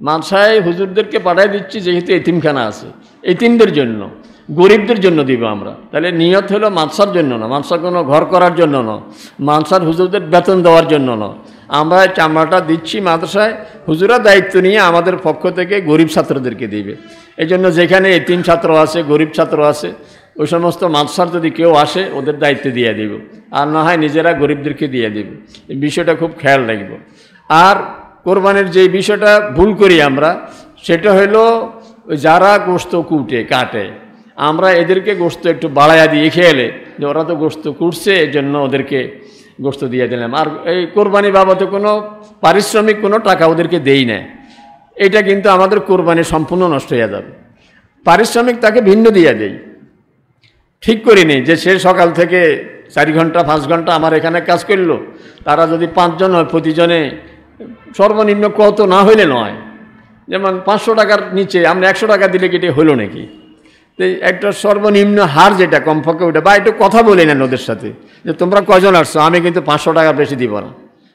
মাদ্রাসায় হুজুরদেরকে পাঠিয়ে দিচ্ছি, যেহেতু এতিমখানা আছে, এতিমদের জন্য, গরিবদের জন্য দিব আমরা। তাহলে নিয়ত হলো মাদ্রাসার জন্য না, মাদ্রাসা কোনো ঘর করার জন্য না, মাদ্রাসার হুজুরদের বেতন দেওয়ার জন্য না। আমরা চামড়াটা দিচ্ছি মাদ্রাসায়, হুজুরা দায়িত্ব নিয়ে আমাদের পক্ষ থেকে গরিব ছাত্রদেরকে দিবে। এই জন্য যেখানে এতিম ছাত্র আছে, গরিব ছাত্র আছে, ওই সমস্ত মাদ্রাসার যদি কেউ আসে ওদের দায়িত্ব দিয়ে দিব, আর না হয় নিজেরা গরিবদেরকে দিয়ে দিব। এই বিষয়টা খুব খেয়াল রাখব। আর কোরবানির যে বিষয়টা ভুল করি আমরা, সেটা হলো যারা গোশত কাটে, আমরা এদেরকে গোশত একটু বাড়াইয়া দিয়ে খেয়ালে যে ওরা তো গোশত কুটছে, এই জন্য ওদেরকে গোশত দিয়ে দিলাম। আর এই কোরবানি বাবদে কোনো পারিশ্রমিক কোনো টাকা ওদেরকে দেই না, এটা কিন্তু আমাদের কোরবানি সম্পূর্ণ নষ্ট হয়ে যাবে। পারিশ্রমিক তাকে ভিন্ন দিয়ে দেই, ঠিক করিনি যে সে সকাল থেকে 4 ঘন্টা 5 ঘন্টা আমার এখানে কাজ করলো, তারা যদি 5 জন হয়, প্রতিজনে সর্বনিম্ন কত না হইলে নয়, যেমন 500 টাকার নিচে আমরা 100 টাকা দিলে কেটে হলো নাকি? তো একটা সর্বনিম্ন হার যেটা কমপক্ষে ওইটা, বা একটু কথা বলে নেন ওদের সাথে যে তোমরা কজন আসছো, আমি কিন্তু 500 টাকা বেশি দিব না,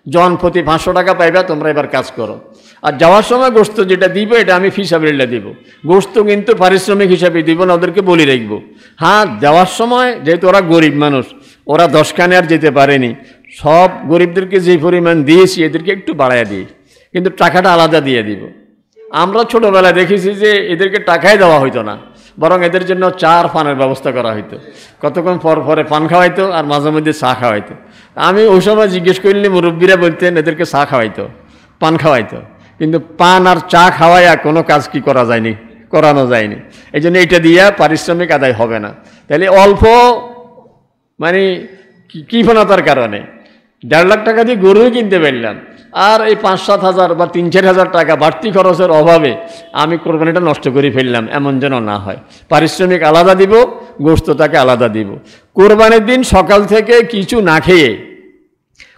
জন প্রতি 500 টাকা পাইবা, তোমরা এবার কাজ করো। আর যাওয়ার সময় গোশত যেটা দিব এটা আমি ফিসাবিল্লাহ দিব, গোশত কিন্তু পারিশ্রমিক হিসাবে দিব না, ওদেরকে বলি রাখবো। হ্যাঁ, যাওয়ার সময় যেহেতু ওরা গরিব মানুষ, ওরা 10 খানে আর যেতে পারেনি, সব গরিবদেরকে যে পরিমাণ দিয়েছি এদেরকে একটু বাড়াইয়া দিই, কিন্তু টাকাটা আলাদা দিয়ে দিব। আমরা ছোটোবেলায় দেখেছি যে এদেরকে টাকাই দেওয়া হইতো না, বরং এদের জন্য চার পানের ব্যবস্থা করা হইতো। কতক্ষণ পর পরে পান খাওয়াইতো আর মাঝে মধ্যে চা খাওয়াইতো। আমি ওই সময় জিজ্ঞেস করলে মুরব্বীরা বলতেন এদেরকে চা খাওয়াইতো, পান খাওয়াইতো, কিন্তু পান আর চা খাওয়াইয়া কোনো কাজ কি করা যায়নি, করানো যায়নি। এই জন্য এটা দিয়া পারিশ্রমিক আদায় হবে না। তাহলে অল্প মানে কৃপণতার কারণে 1.5 লাখ টাকা দিয়ে গরুই কিনতে পারলাম, আর এই 5-7 হাজার বা 3-4 হাজার টাকা বাড়তি খরচের অভাবে আমি কোরবানিটা নষ্ট করে ফেললাম, এমন যেন না হয়। পারিশ্রমিক আলাদা দিব, গোশতটাকে আলাদা দিব। কোরবানির দিন সকাল থেকে কিছু না খেয়ে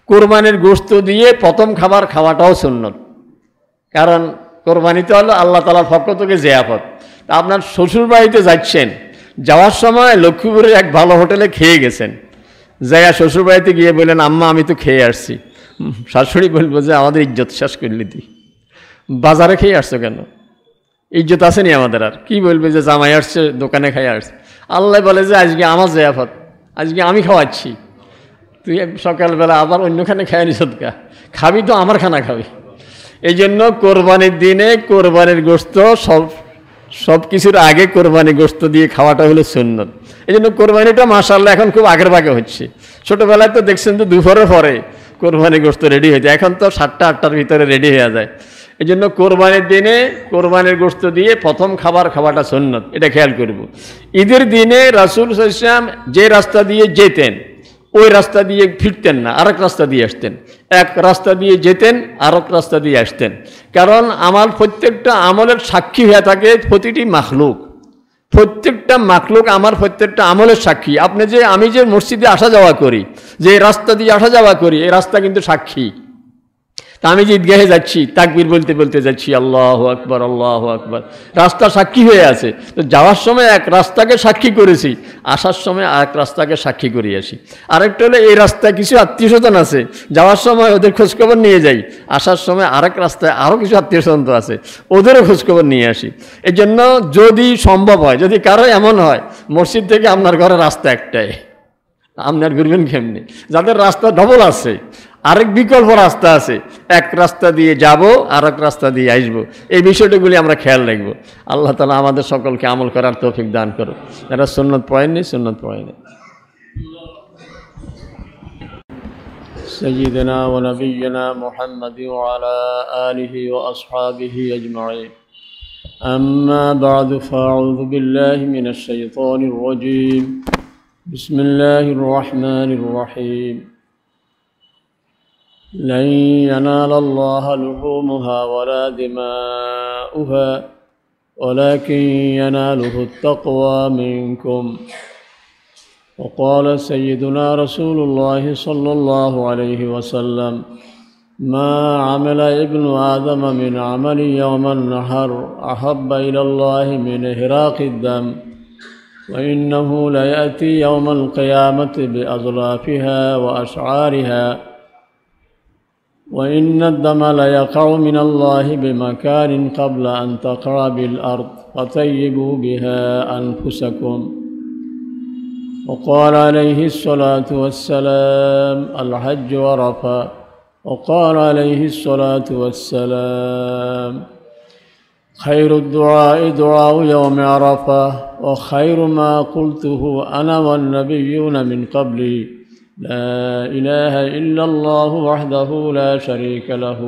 কোরবানির গোশত দিয়ে প্রথম খাবার খাওয়াটাও সুন্নত। কারণ কোরবানিতে হলো আল্লাহ তাআলার পক্ষ থেকে জিয়াফত। তা আপনার শ্বশুর বাড়িতে যাচ্ছেন, যাওয়ার সময় লক্ষ্মীপুরের এক ভালো হোটেলে খেয়ে গেছেন, যাইয়া শ্বশুর বাড়িতে গিয়ে বললেন আম্মা আমি তো খেয়ে আসছি। শাশুড়ি বলবো যে আমাদের ইজ্জত শেষ করলি তুই, বাজারে খেয়ে আসছো কেন, ইজ্জত আসেনি আমাদের? আর কি বলবে যে জামাই আসছে দোকানে খেয়ে আসছে। আল্লাহ বলে যে আজকে আমার জিয়াফত, আজকে আমি খাওয়াচ্ছি, তুই সকালবেলা আবার অন্যখানে খেয়ে নিস, খাবি তো আমার খানা খাবি। এই জন্য কোরবানির দিনে কোরবানির গোশত সব কিছুর আগে কোরবানি গোশত দিয়ে খাওয়াটা হলো সুন্নত। এই জন্য কোরবানিটা মাশাআল্লাহ এখন খুব আগের ভাগে হচ্ছে। ছোটোবেলায় তো দেখছেন তো দুপুরের পরে কোরবানি গোশত রেডি হয়ে যায়, এখন তো 7টা-8টার ভিতরে রেডি হয়ে যায়। এই জন্য কোরবানির দিনে কোরবানির গোশত দিয়ে প্রথম খাবার খাওয়াটা সুন্নত, এটা খেয়াল করব। ঈদের দিনে রাসূল সাল্লাল্লাহু আলাইহি ওয়াসাল্লাম যে রাস্তা দিয়ে যেতেন ওই রাস্তা দিয়ে ফিরতেন না, আরেক রাস্তা দিয়ে আসতেন। এক রাস্তা দিয়ে যেতেন, আরেক রাস্তা দিয়ে আসতেন। কারণ আমার প্রত্যেকটা আমলের সাক্ষী হয়ে থাকে প্রতিটি মাখলুক, প্রত্যেকটা মাখলুক আমার প্রত্যেকটা আমলের সাক্ষী। আমি যে মসজিদে আসা যাওয়া করি, যে রাস্তা দিয়ে আসা যাওয়া করি, এই রাস্তা কিন্তু সাক্ষী। তা আমি যে ঈদগাহে যাচ্ছি তাকবীর বলতে বলতে যাচ্ছি আল্লাহু আকবার আল্লাহু আকবার, রাস্তা সাক্ষী হয়ে আছে। তো যাওয়ার সময় এক রাস্তাকে সাক্ষী করেছি, আসার সময় আরেক রাস্তাকে সাক্ষী করে আসি। আরেকটা হলো এই রাস্তায় কিছু আত্মীয়স্বজন আছে, যাওয়ার সময় ওদের খোঁজখবর নিয়ে যাই, আসার সময় আরেক রাস্তায় আরও কিছু আত্মীয়স্বজন তো আছে, ওদেরও খোঁজখবর নিয়ে আসি। এই জন্য যদি সম্ভব হয়, যদি কারো এমন হয় মসজিদ থেকে আপনার ঘরের রাস্তা একটাই, আপনার ঘুরবেন কেমনি? যাদের রাস্তা ডবল আছে, আরেক বিকল্প রাস্তা আছে, এক রাস্তা দিয়ে যাব আর এক রাস্তা দিয়ে আসবো, এই বিষয়টাগুলি আমরা খেয়াল রাখবো। আল্লাহ তাআলা আমাদের সকলকে আমল করার তৌফিক দান করুন। যারা সুন্নত পড়েননি সুন্নত পড়েনি। সাইয়্যিদিনা ওয়া নাবিয়্যিনা মুহাম্মাদি ওয়া আলা আলিহি ওয়া আসহাবিহি আজমাইন। আম্মা বা'দু ফাআউযু বিল্লাহি মিনাশ শাইতানির রাজীম। বিসমিল্লাহির রহমানির রহিম। لن ينال الله لحومها ولا دماؤها ولكن يناله التقوى منكم. وقال سيدنا رسول الله صلى الله عليه وسلم ما عمل ابن آدم من عمل يوم النحر أحب إلى الله من إهراق الدم وإنه ليأتي يوم القيامة بأظلافها وأشعارها وإن الدم ليقع من الله بمكان قبل أن تقع بالأرض فطيبوا بها أنفسكم. وقال عليه الصلاة والسلام الحج عرفة. وقال عليه الصلاة والسلام خير الدعاء دعاء يوم عرفة وخير ما قلته أنا والنبيون من قبلي لا إله إلا الله وحده لا شريك له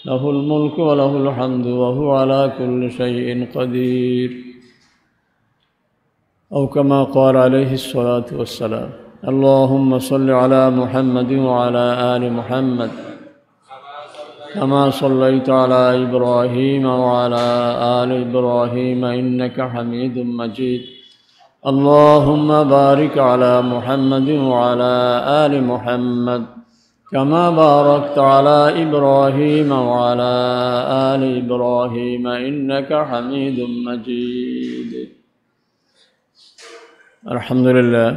له الملك وله الحمد وهو على كل شيء قدير أو كما قال عليه الصلاة والسلام. اللهم صل على محمد وعلى آل محمد كما صليت على إبراهيم وعلى آل إبراهيم إنك حميد مجيد. اللهم بارك على محمد وعلى آل محمد كما باركت على إبراهيم وعلى آل إبراهيم إنك حميد مجيد. الحمد لله.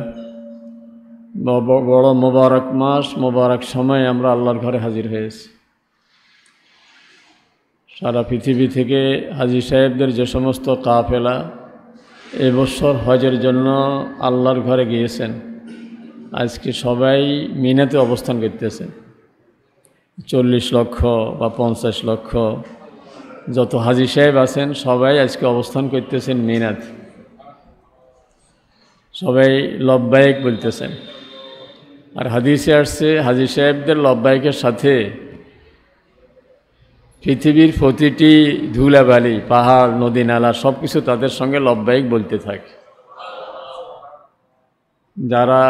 বড় মোবারক মাস, মোবারক সময় আমরা আল্লাহর ঘরে হাজির হয়েছি। সারা পৃথিবী থেকে হাজী সাহেবদের যে সমস্ত কাফেলা এবছর হজের জন্য আল্লাহর ঘরে গিয়েছেন, আজকে সবাই মিনাতে অবস্থান করতেছেন। 40 লক্ষ বা 50 লক্ষ যত হাজী সাহেব আছেন সবাই আজকে অবস্থান করতেছেন মিনাতে। সবাই লব্বাইক বলতেছেন। আর হাদিসে আসছে হাজী সাহেবদের লব্বাইকের সাথে পৃথিবীর প্রতিটি ধুলাবালি, পাহাড়, নদী, নালা সব কিছু তাদের সঙ্গে লব্বাইক বলতে থাকে। যারা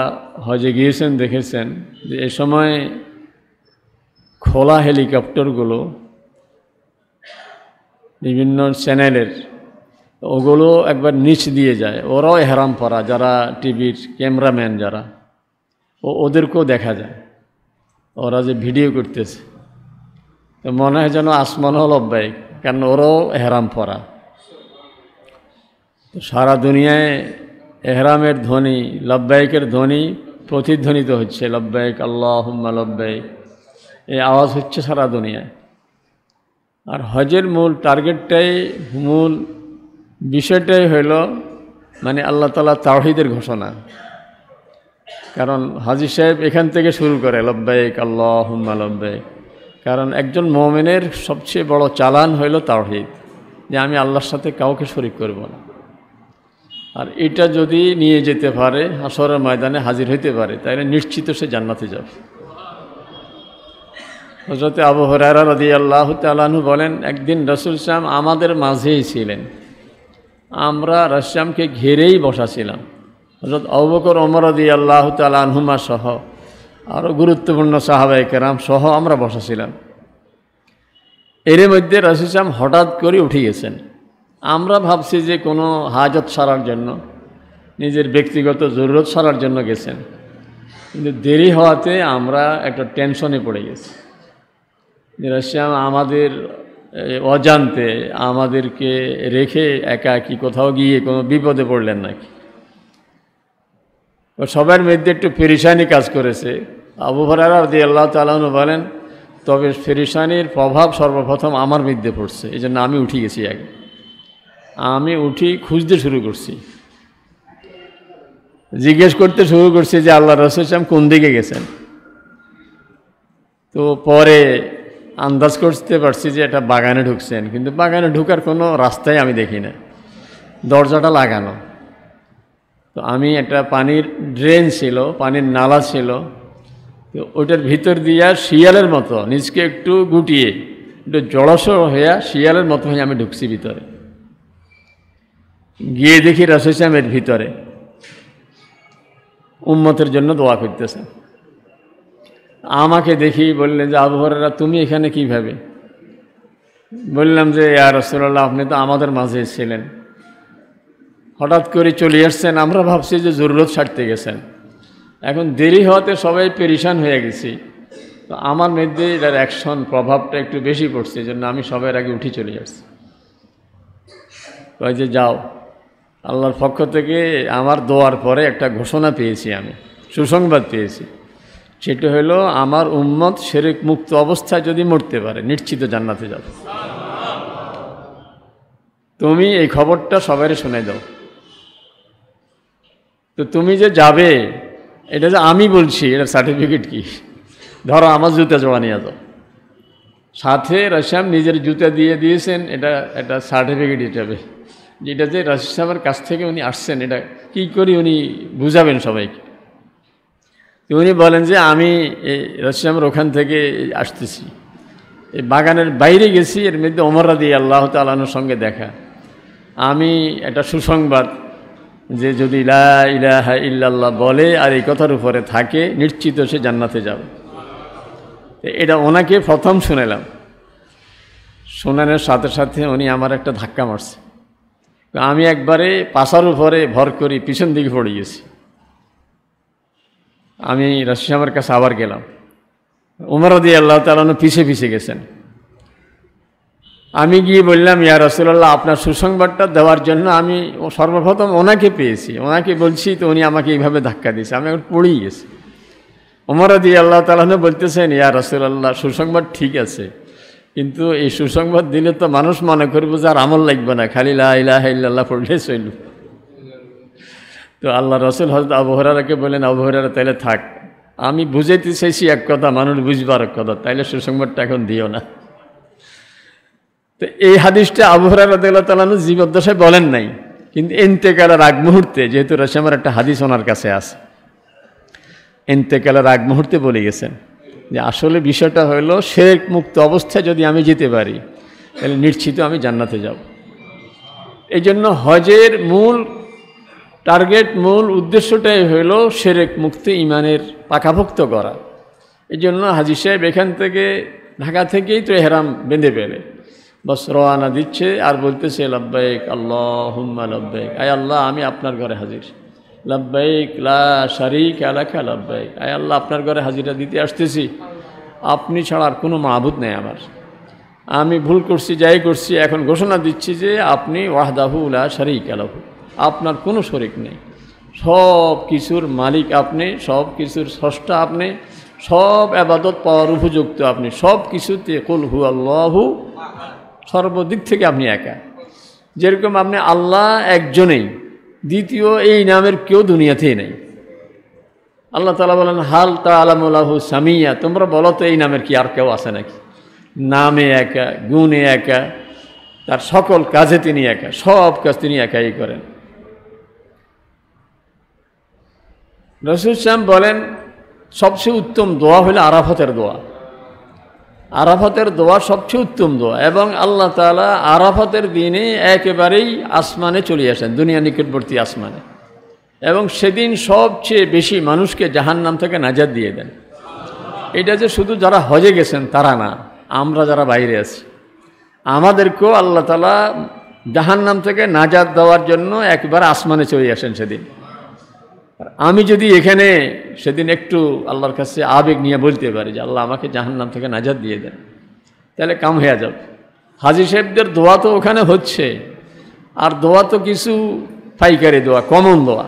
হজে গিয়েছেন দেখেছেন যে এ সময় খোলা হেলিকপ্টারগুলো বিভিন্ন চ্যানেলের ওগুলো একবার নিচ দিয়ে যায়। ওরাও এহরাম পরা, যারা টিভির ক্যামেরাম্যান যারা, ওদেরকেও দেখা যায় ওরা যে ভিডিও করতেছে। তো মনে হয় যেন আসমানও লব্বাইক, কারণ ওরাও এহরাম পরা। তো সারা দুনিয়ায় এহরামের ধ্বনি, লব্বাইকের ধ্বনি প্রতিধ্বনিত হচ্ছে, লব্বাইক আল্লাহুম্মা লব্বাইক, এই আওয়াজ হচ্ছে সারা দুনিয়ায়। আর হজের মূল টার্গেটটাই, মূল বিষয়টাই হইল মানে আল্লাহ তাআলা তাওহীদের ঘোষণা। কারণ হাজী সাহেব এখান থেকে শুরু করে লব্বাইক আল্লাহুম্মা লব্বাইক, কারণ একজন মুমিনের সবচেয়ে বড় চালান হইল তাওহীদ, যে আমি আল্লাহর সাথে কাউকে শরীক করব না। আর এটা যদি নিয়ে যেতে পারে, হাশরের ময়দানে হাজির হইতে পারে, তাহলে নিশ্চিত সে জান্নাতে যাবে। হযরত আবু হুরায়রা রাদিয়াল্লাহু তাআলা আনহু বলেন, একদিন রাসূল সাল্লাল্লাহু আলাইহি ওয়াসাল্লাম আমাদের মাঝেই ছিলেন, আমরা রাসূলকে ঘিরেই বসা ছিলাম। হযরত আবু বকর, ওমর রাদিয়াল্লাহু তাআলা আনহুমা সহ আরও গুরুত্বপূর্ণ সাহাবায়ে কেরাম সহ আমরা বসা ছিলাম। এর মধ্যে রাসূল সাল্লাল্লাহু আলাইহি ওয়াসাল্লাম হঠাৎ করে উঠে গেছেন। আমরা ভাবছি যে কোনো হাজত সারার জন্য, নিজের ব্যক্তিগত জরুরত সারার জন্য গেছেন, কিন্তু দেরি হওয়াতে আমরা একটা টেনশনে পড়ে গেছি যে রাসূল আমাদের অজান্তে আমাদেরকে রেখে একাকী কোথাও গিয়ে কোনো বিপদে পড়লেন নাকি। সবার মধ্যে একটু পেরেশানি কাজ করেছে। আবু হুরায়রা রাদিয়াল্লাহু তাআলা আনহু বলেন, তবে পেরেশানির প্রভাব সর্বপ্রথম আমার মধ্যে পড়ছে, এই জন্য আমি উঠে গেছি। আগে আমি উঠি খুঁজতে শুরু করছি, জিজ্ঞেস করতে শুরু করছি যে আল্লাহ রাসূল সাল্লাল্লাহু আলাইহি ওয়াসাল্লাম কোন দিকে গেছেন। তো পরে আন্দাজ করতে পারছি যে এটা বাগানে ঢুকছেন, কিন্তু বাগানে ঢুকার কোনো রাস্তাই আমি দেখি না, দরজাটা লাগানো। তো আমি একটা পানির ড্রেন ছিল, পানির নালা ছিল, তো ওইটার ভিতর দিয়া শিয়ালের মতো নিজকে একটু গুটিয়ে, একটু জড়সড় হইয়া শিয়ালের মতো হয়ে আমি ঢুকছি ভিতরে। গিয়ে দেখি রাসূল সাল্লাল্লাহু আলাইহি ওয়াসাল্লাম এর ভিতরে উম্মতের জন্য দোয়া করতেছেন। আমাকে দেখি বললেন যে আবু হুরায়রা তুমি এখানে কীভাবে? বললাম যে ইয়া রাসূলুল্লাহ, আপনি তো আমাদের মাঝে ছিলেন, হঠাৎ করে চলে আসছেন, আমরা ভাবছি যে জরুরত সারতে গেছেন, এখন দেরি হওয়াতে সবাই পেরেশান হয়ে গেছি। তো আমার মধ্যে এটার অ্যাকশন প্রভাবটা একটু বেশি পড়ছে, এই জন্য আমি সবার আগে উঠে চলে আসছি। কয় যে যাও, আল্লাহর পক্ষ থেকে আমার দোয়ার পরে একটা ঘোষণা পেয়েছি, আমি সুসংবাদ পেয়েছি, সেটা হলো আমার উম্মত শিরক মুক্ত অবস্থায় যদি মরতে পারে নিশ্চিত জান্নাতে যাবে। তুমি এই খবরটা সবাইকে শোনাই দাও। তো তুমি যে যাবে, এটা যে আমি বলছি, এটার সার্টিফিকেট কি? ধরো আমার জুতা জোড়া নিয়ে যাও, সাথে রাসূল নিজের জুতা দিয়ে দিয়েছেন, এটা একটা সার্টিফিকেট হিসাবে, যেটা যে রাসূল সাহেবের কাছ থেকে উনি আসছেন। এটা কী করি উনি বুঝাবেন সবাইকে। তো উনি বলেন যে আমি এই রাসূল সাহেবের ওখান থেকে আসতেছি, এই বাগানের বাইরে গেছি, এর মধ্যে ওমর রাদিয়াল্লাহু তাআলা আনহুর সঙ্গে দেখা। আমি একটা সুসংবাদ যে যদি লা ইলাহা ইল্লাল্লাহ বলে আর এই কথার উপরে থাকে নিশ্চিত সে জান্নাতে যাবে। এটা ওনাকে প্রথম শুনেলাম। শোনানোর সাথে সাথে উনি আমার একটা ধাক্কা মারছে, আমি একবারে পাশার উপরে ভর করি পিছন দিকে পড়ে গেছি। আমি রাসূল সাহেবের কাছে আবার গেলাম, ওমর রাদিয়াল্লাহু তাআলা আনহু পিছে পিছে গেছেন। আমি গিয়ে বললাম, ইয়া রাসূলুল্লাহ, আপনার সুসংবাদটা দেওয়ার জন্য আমি সর্বপ্রথম ওনাকে পেয়েছি, ওনাকে বলছি, তো উনি আমাকে এইভাবে ধাক্কা দিয়েছে, আমি এখন পড়েই গেছি। ওমর রাদিয়াল্লাহু তাআলা আনহু বলতেছেন, ইয়া রাসূলুল্লাহ, সুসংবাদ ঠিক আছে, কিন্তু এই সুসংবাদ দিলে তো মানুষ মনে করবে যে আর আমল লাগবে না, খালি লা ইলাহা ইল্লাল্লাহ পড়লে চলল। তো আল্লাহ রসুল হযরত আবু হুরায়রাকে বললেন, আবু হুরায়রা তাইলে থাক, আমি বুঝাইতে চাইছি এক কথা, মানুষ বুঝবার এক কথা, তাইলে সুসংবাদটা এখন দিও না। তো এই হাদিসটা আবু হুরায়রা রাদিয়াল্লাহু তাআলা আনহু জীবদ্দশায় বলেন নাই, কিন্তু ইন্তেকালের আগ মুহূর্তে, যেহেতু রসেমার একটা হাদিস ওনার কাছে আছে, ইন্তেকালের আগ মুহূর্তে বলে গেছেন যে আসলে বিষয়টা হলো শিরক মুক্ত অবস্থায় যদি আমি যেতে পারি তাহলে নিশ্চিত আমি জান্নাতে যাব। এই জন্য হজের মূল টার্গেট, মূল উদ্দেশ্যটাই হইল শিরক মুক্ত ঈমানের পাকাভুক্ত করা। এই জন্য হাজী সাহেব এখান থেকে ঢাকা থেকেই তো ইহরাম বেঁধে ফেলে, বস রওয়ানা দিচ্ছে আর বলতেছে লাব্বাইক আল্লাহুম্মা লাব্বাইক, আয় আল্লাহ আমি আপনার ঘরে হাজির, লাব্বাইক লা শারীকা লাকা লাব্বাইক, আয় আল্লাহ আপনার ঘরে হাজিরা দিতে আসতেছি, আপনি ছাড়া আর কোনো মাবুদ নেই আমার, আমি ভুল করছি যাই করছি, এখন ঘোষণা দিচ্ছি যে আপনি ওয়াহদাহু লা শারীকা লাহু, আপনার কোনো শরীক নেই, সব কিছুর মালিক আপনি, সব কিছুর স্রষ্টা আপনি, সব আবাদত পাওয়ার উপযুক্ত আপনি, সব কিছুতে কুল হু আল্লাহু, সর্বদিক থেকে আপনি একা। যেরকম আপনি আল্লাহ একজনেই, দ্বিতীয় এই নামের কেউ দুনিয়াতেই নেই। আল্লাহ তাআলা বলেন হাল তা'লামু লাহু সামিয়া, তোমরা বলো তো এই নামের কি আর কেউ আছে নাকি? নামে একা, গুণে একা, তার সকল কাজে তিনি একা, সব কাজ তিনি একাই করেন। রাসূল সাল্লাল্লাহু আলাইহি ওয়াসাল্লাম বলেন সবচেয়ে উত্তম দোয়া হলো আরাফাতের দোয়া। আরাফাতের দোয়া সবচেয়ে উত্তম দোয়া, এবং আল্লাহ তাআলা আরাফাতের দিনে একেবারেই আসমানে চলে আসেন, দুনিয়া নিকটবর্তী আসমানে, এবং সেদিন সবচেয়ে বেশি মানুষকে জাহান্নাম থেকে নাজাত দিয়ে দেন। এটা যে শুধু যারা হজে গেছেন তারা না, আমরা যারা বাইরে আছি আমাদেরকেও আল্লাহ তাআলা জাহান্নাম থেকে নাজাত দেওয়ার জন্য একবার আসমানে চলে আসেন সেদিন। আমি যদি এখানে সেদিন একটু আল্লাহর কাছে আবেগ নিয়ে বলতে পারি যে আল্লাহ আমাকে জাহান্নাম থেকে নাজাত দিয়ে দেন, তাহলে কাম হয়ে যাবে। হাজী সাহেবদের দোয়া তো ওখানে হচ্ছে, আর দোয়া তো কিছু পাইকারি দোয়া, কমন দোয়া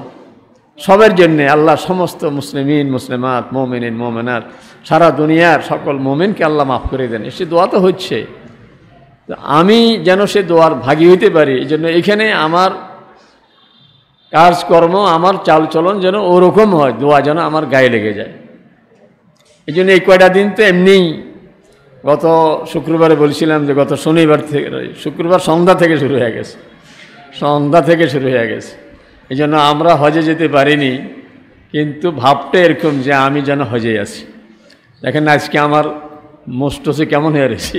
সবার জন্যে, আল্লাহ সমস্ত মুসলিমিন মুসলিমাত, মোমিনিন মোমেনাত, সারা দুনিয়ার সকল মোমিনকে আল্লাহ মাফ করে দেন, সে দোয়া তো হচ্ছে। আমি যেন সে দোয়ার ভাগী হইতে পারি, এই জন্য এখানে আমার কাজকর্ম, আমার চালচলন যেন ওরকম হয়, দোয়া যেন আমার গায়ে লেগে যায়। এই জন্য এই কয়টা দিন তো এমনিই, গত শুক্রবারে বলছিলাম যে গত শনিবার থেকে, শুক্রবার সন্ধ্যা থেকে শুরু হয়ে গেছে, সন্ধ্যা থেকে শুরু হয়ে গেছে। এই জন্য আমরা হজে যেতে পারিনি, কিন্তু ভাবটা এরকম যে আমি যেন হজে আছি। দেখেন আজকে আমার মোস্টসে কেমন হয়ে রয়েছি,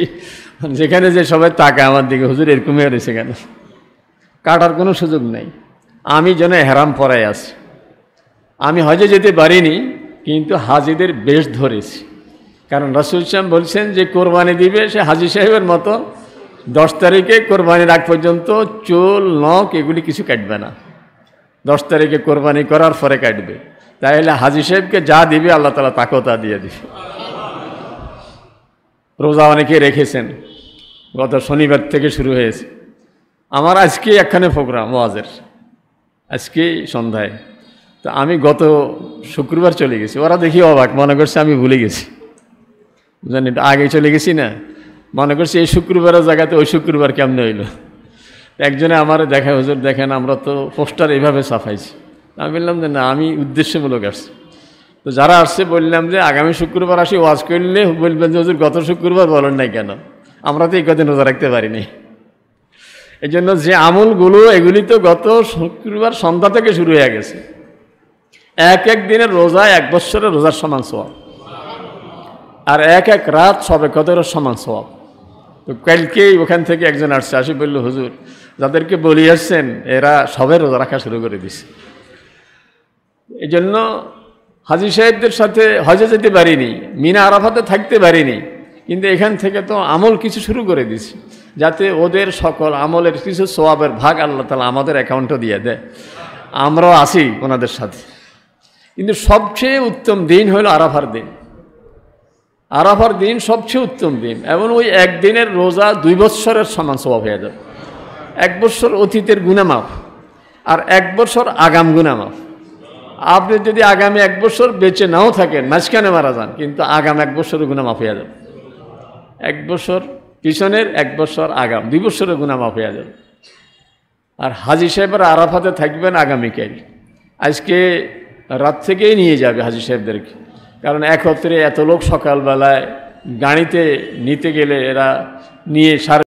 যেখানে যে সবাই তাকায় আমার দিকে, হুজুর এরকম হয়ে রয়েছে কেন, কাটার কোনো সুযোগ নেই, আমি যেন এহরাম পরায় আছি। আমি হজে যেতে পারিনি, কিন্তু হাজিদের বেশ ধরেছি, কারণ রাসূল সাল্লাল্লাহু আলাইহি ওয়াসাল্লাম বলছেন যে কোরবানি দিবে সে হাজী সাহেবের মতো 10 তারিখে কোরবানির আগ পর্যন্ত চুল নখ এগুলি কিছু কাটবে না, 10 তারিখে কোরবানি করার পরে কাটবে। তাহলে হাজী সাহেবকে যা দিবে আল্লাহ তাআলা তাকেও তা দিয়ে দিবে। রোজা অনেকে রেখেছেন, গত শনিবার থেকে শুরু হয়েছে। আমার আজকে একখানে প্রোগ্রাম ওয়াজের, আজকে সন্ধ্যায়। তো আমি গত শুক্রবার চলে গেছি, ওরা দেখি অবাক, মনে করছে আমি ভুলে গেছি, জানি আগে চলে গেছি না, মনে করছি এই শুক্রবারের জায়গাতে ওই শুক্রবার কেমনে হইল। একজনে আমার দেখা, হুজুর দেখেন আমরা তো পোস্টার এইভাবে ছাপাইছি। আমি বললাম যে না, আমি উদ্দেশ্যমূলক আসছি। তো যারা আসছে বললাম যে আগামী শুক্রবার আসি ওয়াজ করলে বলবেন যে হুজুর গত শুক্রবার বলেন নাই কেন, আমরা তো এই কদিন রোজা রাখতে পারিনি। এই জন্য যে আমলগুলো এগুলি তো গত শুক্রবার সন্ধ্যা থেকে শুরু হয়ে গেছে। এক এক দিনের রোজা 1 বছরের রোজার সমান সওয়াব, আর এক এক রাত সবে কদরের সমান সওয়াব। তো কালকেই ওখান থেকে একজন আসছে, আসি বলল হুজুর যাদেরকে বলি আসছেন এরা সবে রোজা রাখা শুরু করে দিছে। এই জন্য হাজী সাহেবদের সাথে হজে যেতে পারিনি, মিনা আরাফাতে থাকতে পারিনি, কিন্তু এখান থেকে তো আমল কিছু শুরু করে দিছি, যাতে ওদের সকল আমলের কিছু সওয়াবের ভাগ আল্লাহ তাআলা আমাদের অ্যাকাউন্টে দিয়ে দেয়, আমরাও আসি ওনাদের সাথে। কিন্তু সবচেয়ে উত্তম দিন হলো আরাফার দিন। আরাফার দিন সবচেয়ে উত্তম দিন, এবং ওই একদিনের রোজা 2 বৎসরের সমান সওয়াব হয়ে যাবে। 1 বৎসর অতীতের গুনাহ মাফ, আর 1 বৎসর আগাম গুনাহ মাফ। আপনি যদি আগামী 1 বছর বেঁচে নাও থাকেন, মাঝখানে মারা যান, কিন্তু আগাম 1 বছরের গুনাহ মাফ হয়ে যাবে। 1 বছর পিছনের, 1 বছর আগাম, 2 বছরের গুনাহ মাফ হয়ে যাবে। আর হাজী সাহেবরা আরাফাতে থাকবেন আগামীকাল, আজকে রাত থেকেই নিয়ে যাবে হাজী সাহেবদেরকে, কারণ একত্রে এত লোক সকালবেলায় গাড়িতে নিতে গেলে এরা নিয়ে